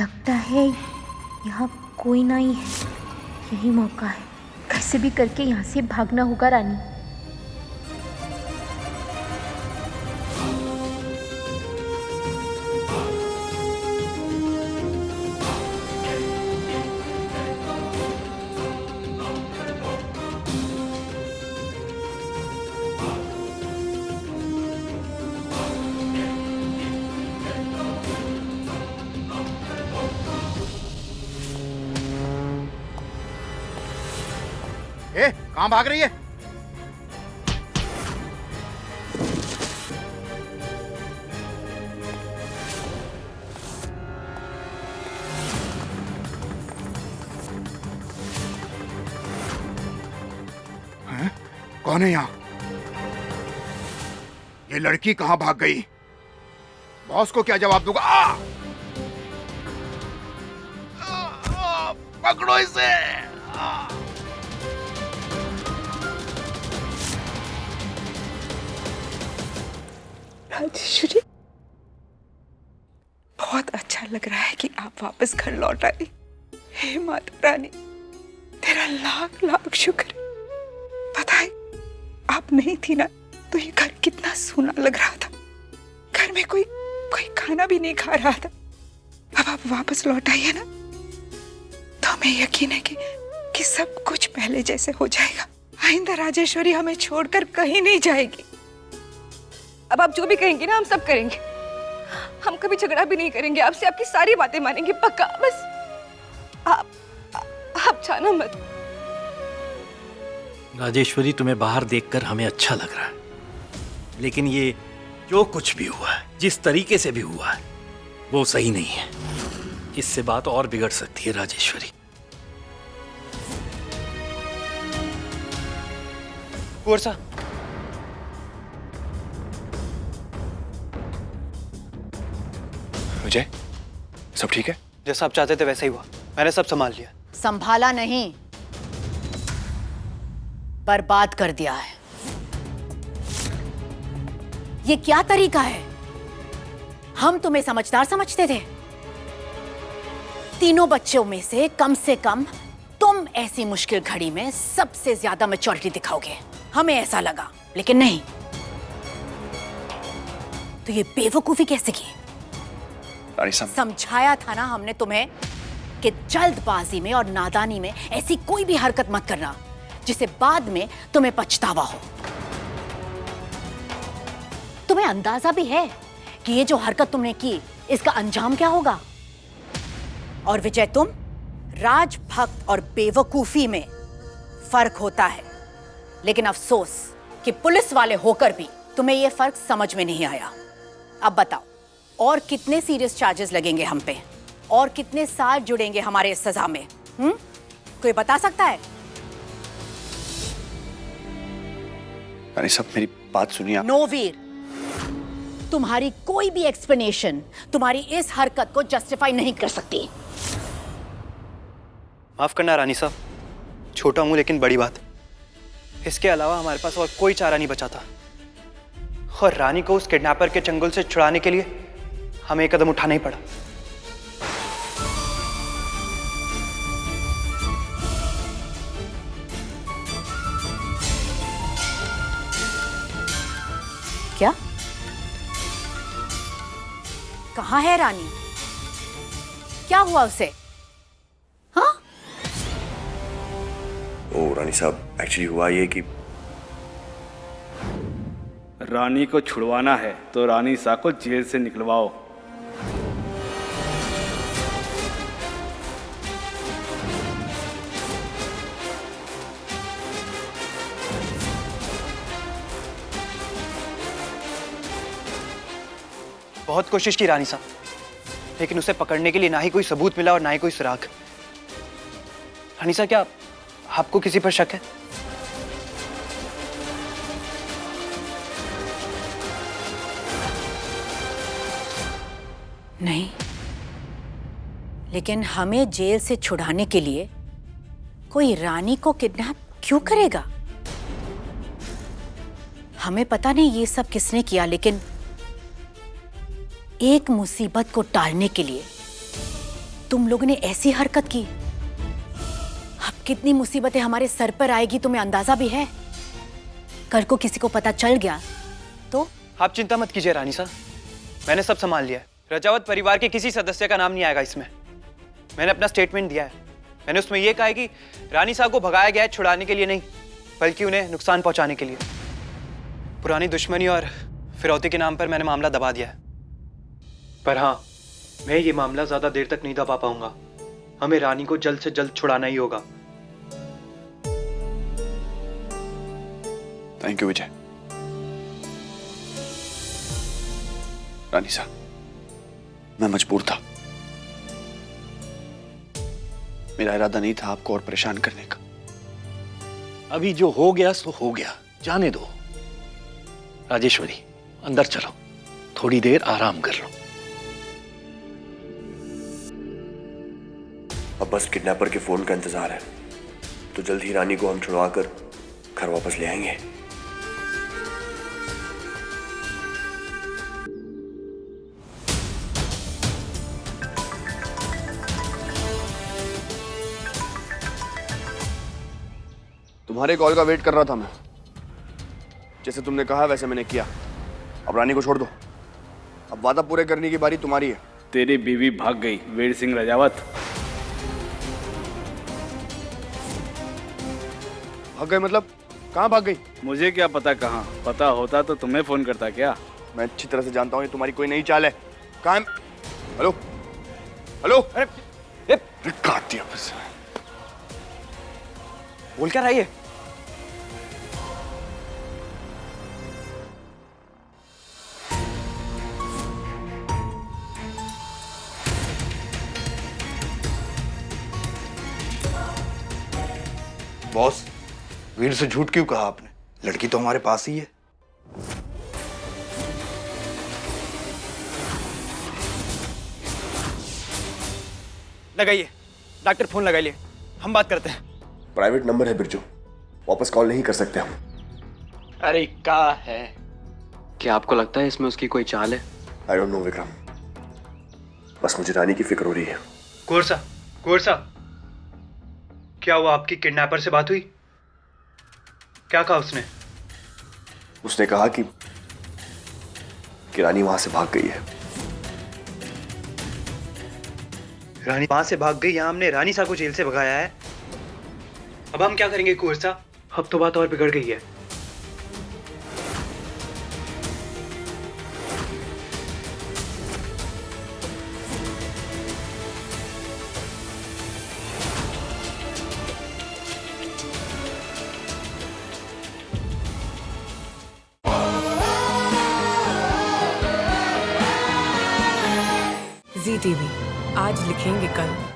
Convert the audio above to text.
लगता है यहाँ कोई नहीं है। यही मौका है, कैसे भी करके यहाँ से भागना होगा रानी। कहाँ भाग रही है? हैं? कौन है यहाँ? ये लड़की कहाँ भाग गई? बॉस को क्या जवाब दूंगा? पकड़ो इसे! राजेश्वरी, बहुत अच्छा लग रहा है कि आप वापस घर लौट आई। हे माता रानी, तेरा लाख लाख शुक्र है। पता है, आप नहीं थी ना तो ये घर कितना सूना लग रहा था। घर में कोई खाना भी नहीं खा रहा था। अब आप वापस लौट आई है ना, तो हमें यकीन है कि सब कुछ पहले जैसे हो जाएगा। आइंदा राजेश्वरी हमें छोड़कर कहीं नहीं जाएगी। अब आप जो भी कहेंगे ना, हम सब करेंगे। हम कभी झगड़ा भी नहीं करेंगे आपसे, आपकी सारी बातें मानेंगे, पक्का। बस आप जाना मत। राजेश्वरी, तुम्हें बाहर देखकर हमें अच्छा लग रहा है, लेकिन ये जो कुछ भी हुआ है, जिस तरीके से भी हुआ है, वो सही नहीं है। इससे बात और बिगड़ सकती है राजेश्वरी। कुंवर साहब, विजय, सब ठीक है? जैसा आप चाहते थे वैसा ही हुआ। मैंने सब संभाल लिया। संभाला नहीं, बर्बाद कर दिया है। ये क्या तरीका है? हम तुम्हें समझदार समझते थे। तीनों बच्चों में से कम तुम ऐसी मुश्किल घड़ी में सबसे ज्यादा मैच्योरिटी दिखाओगे, हमें ऐसा लगा। लेकिन नहीं, तो ये बेवकूफी कैसे की? समझाया था ना हमने तुम्हें कि जल्दबाजी में और नादानी में ऐसी कोई भी हरकत मत करना जिसे बाद में तुम्हें पछतावा हो। तुम्हें अंदाजा भी है कि ये जो हरकत तुमने की, इसका अंजाम क्या होगा? और विजय, तुम राजभक्त और बेवकूफी में फर्क होता है, लेकिन अफसोस कि पुलिस वाले होकर भी तुम्हें यह फर्क समझ में नहीं आया। अब बताओ, और कितने सीरियस चार्जेस लगेंगे हम पे, और कितने साल जुड़ेंगे हमारे इस सजा में? कोई बता सकता है? रानी साहब, मेरी बात सुनिए आप। नो वीर, तुम्हारी कोई भी एक्सप्लेनेशन तुम्हारी इस हरकत को जस्टिफाई नहीं कर सकती। माफ करना रानी साहब, छोटा हूं लेकिन बड़ी बात। इसके अलावा हमारे पास और कोई चारा नहीं बचा था, और रानी को उस किडनैपर के चंगुल से छुड़ाने के लिए हमें एक कदम उठाना ही पड़ा। क्या? कहाँ है रानी? क्या हुआ उसे? हाँ? ओ रानी साहब, एक्चुअली हुआ ये कि रानी को छुड़वाना है तो रानी सा को जेल से निकलवाओ। बहुत कोशिश की रानी साहब, लेकिन उसे पकड़ने के लिए ना ही कोई सबूत मिला और ना ही कोई सुराग। रानी साहब, क्या आपको किसी पर शक है? नहीं, लेकिन हमें जेल से छुड़ाने के लिए कोई रानी को किडनैप क्यों करेगा? हमें पता नहीं ये सब किसने किया, लेकिन एक मुसीबत को टालने के लिए तुम लोगों ने ऐसी हरकत की। अब कितनी मुसीबतें हमारे सर पर आएगी तुम्हें अंदाजा भी है? कल को किसी को पता चल गया तो? आप चिंता मत कीजिए रानी साहब, मैंने सब संभाल लिया है। रजावत परिवार के किसी सदस्य का नाम नहीं आएगा इसमें। मैंने अपना स्टेटमेंट दिया है। मैंने उसमें यह कहा है कि रानी साहब को भगाया गया है छुड़ाने के लिए नहीं, बल्कि उन्हें नुकसान पहुंचाने के लिए। पुरानी दुश्मनी और फिरौती के नाम पर मैंने मामला दबा दिया है। पर हाँ, मैं ये मामला ज्यादा देर तक नहीं दबा पाऊंगा। हमें रानी को जल्द से जल्द छुड़ाना ही होगा। थैंक यू विजय। रानी साहब, मैं मजबूर था। मेरा इरादा नहीं था आपको और परेशान करने का। अभी जो हो गया सो हो गया, जाने दो। राजेश्वरी, अंदर चलो, थोड़ी देर आराम कर लो। अब बस किडनैपर के फोन का इंतजार है, तो जल्द ही रानी को हम छुड़वा कर घर वापस ले आएंगे। तुम्हारे कॉल का वेट कर रहा था मैं। जैसे तुमने कहा वैसे मैंने किया। अब रानी को छोड़ दो। अब वादा पूरे करने की बारी तुम्हारी है। तेरी बीवी भाग गई वीर सिंह रजावत। भाग गए मतलब? कहाँ भाग गई? मुझे क्या पता कहाँ, पता होता तो तुम्हें फोन करता क्या। मैं अच्छी तरह से जानता हूँ ये तुम्हारी कोई नई चाल है। कहाँ है? हेलो हेलो, अरे काट दिया बस। बोल क्या रही है? बॉस, वीर से झूठ क्यों कहा आपने? लड़की तो हमारे पास ही है। लगाइए डॉक्टर, फोन लगाइए, हम बात करते हैं। प्राइवेट नंबर है बिरजू, वापस कॉल नहीं कर सकते हम। अरे क्या है? क्या आपको लगता है इसमें उसकी कोई चाल है? आई डोंट नो विक्रम, बस मुझे रानी की फिक्र हो रही है। कोरसा, क्या हुआ? आपकी किडनैपर से बात हुई? क्या कहा उसने? उसने कहा कि रानी वहां से भाग गई है। रानी वहां से भाग गई? यहाँ हमने रानी साहब को जेल से भगाया है। अब हम क्या करेंगे कोरसा? अब तो बात और बिगड़ गई है। ZTV आज लिखेंगे कल।